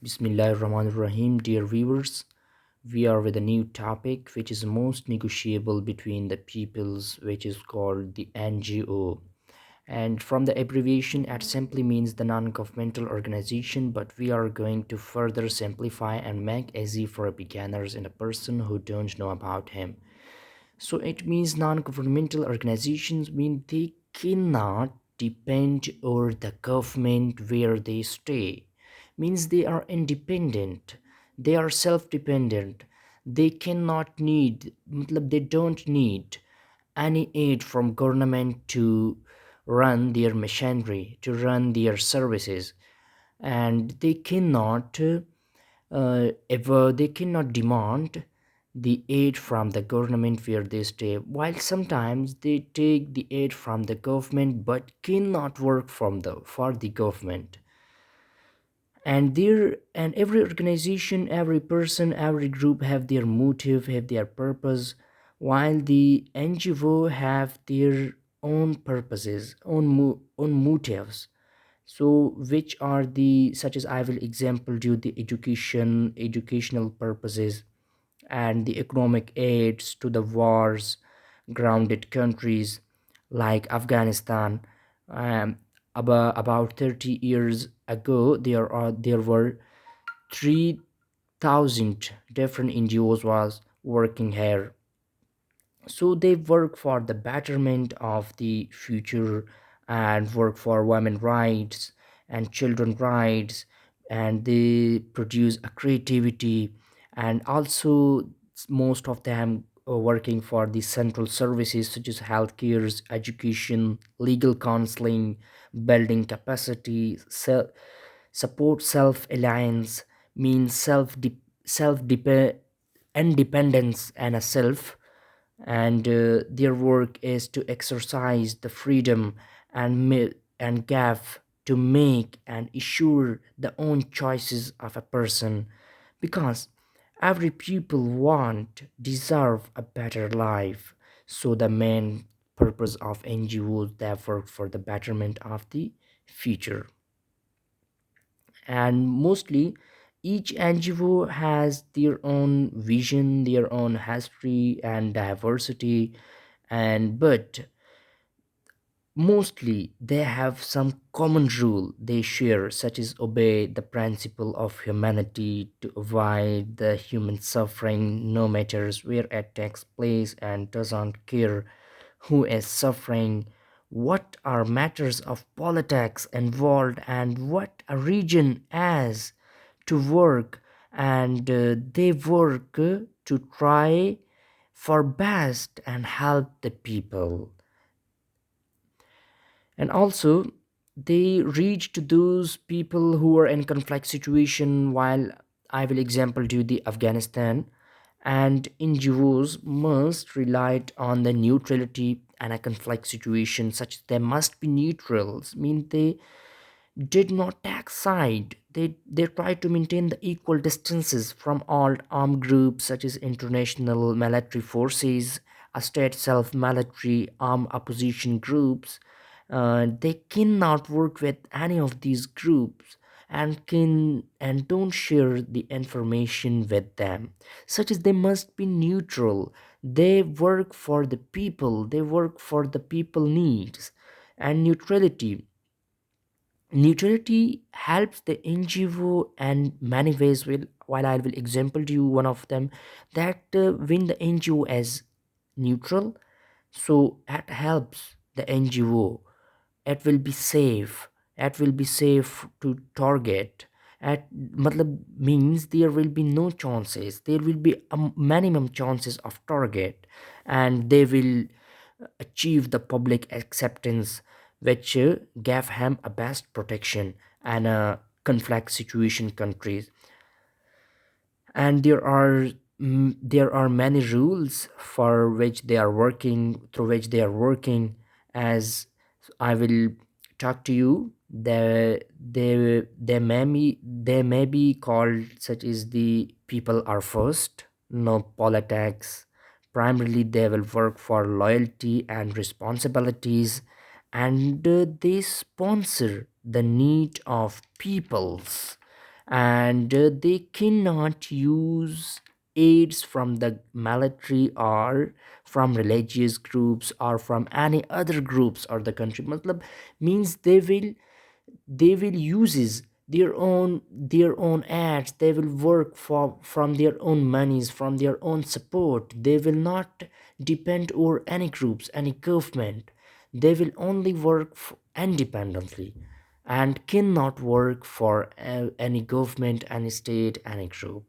Bismillahirrahmanirrahim, dear viewers. We are with a new topic which is most negotiable between the peoples, which is called the NGO. And from the abbreviation, it simply means the non governmental organization, but we are going to further simplify and make easy for beginners and a person who don't know about him. So it means non-governmental organizations mean they cannot depend over the government where they stay. Means they are independent. They are self-dependent. They cannot need, they don't need any aid from government to run their machinery, to run their services, and they cannot demand the aid from the government where they stay, while sometimes they take the aid from the government but cannot work for the government. And every organization, every person, every group have their motive, have their purpose, while the NGO have their own purposes, own motives. So which are the, such as I will example you, the educational purposes, and the economic aids to the wars grounded countries like Afghanistan. um, about 30 years ago, there were 3,000 different NGOs was working here. So they work for the betterment of the future, and work for women rights and children rights, and they produce a creativity, and also most of them are working for the central services such as healthcare, education, legal counseling, building capacity, support self-alliance, means self independence and a self. And their work is to exercise the freedom and give to make and assure the own choices of a person, because every people want deserve a better life. So the main purpose of NGOs, that work for the betterment of the future. And mostly each NGO has their own vision, their own history and diversity, and but mostly they have some common rule they share, such as obey the principle of humanity to avoid the human suffering no matters where it takes place, and doesn't care who is suffering, what are matters of politics involved, and what a region has to work. And they work to try for best and help the people. And also they reach to those people who are in conflict situation, while I will example to the Afghanistan. And NGOs must rely on the neutrality and a conflict situation, such they must be neutrals, mean they did not take side. They tried to maintain the equal distances from all armed groups such as international military forces, a state self-military armed opposition groups. They cannot work with any of these groups, and don't share the information with them, such as they must be neutral. They work for the people, they work for the people needs. And neutrality helps the NGO and many ways. While I will example to you one of them, that when the NGO is neutral, so it helps the NGO. It will be safe. It will be safe to target. At matlab means there will be no chances. There will be a minimum chances of target, and they will achieve the public acceptance, which gave him a best protection and a conflict situation countries. And there are many rules for which they are working, through which they are working. As I will talk to you, they may be called such as the people are first, no politics. Primarily they will work for loyalty and responsibilities, and they sponsor the need of peoples. and they cannot use aids from the military or from religious groups or from any other groups or the country. Matlab means they will uses their own ads. They will work for from their own monies, from their own support. They will not depend on any groups, any government. They will only work independently and cannot work for any government, any state, any group.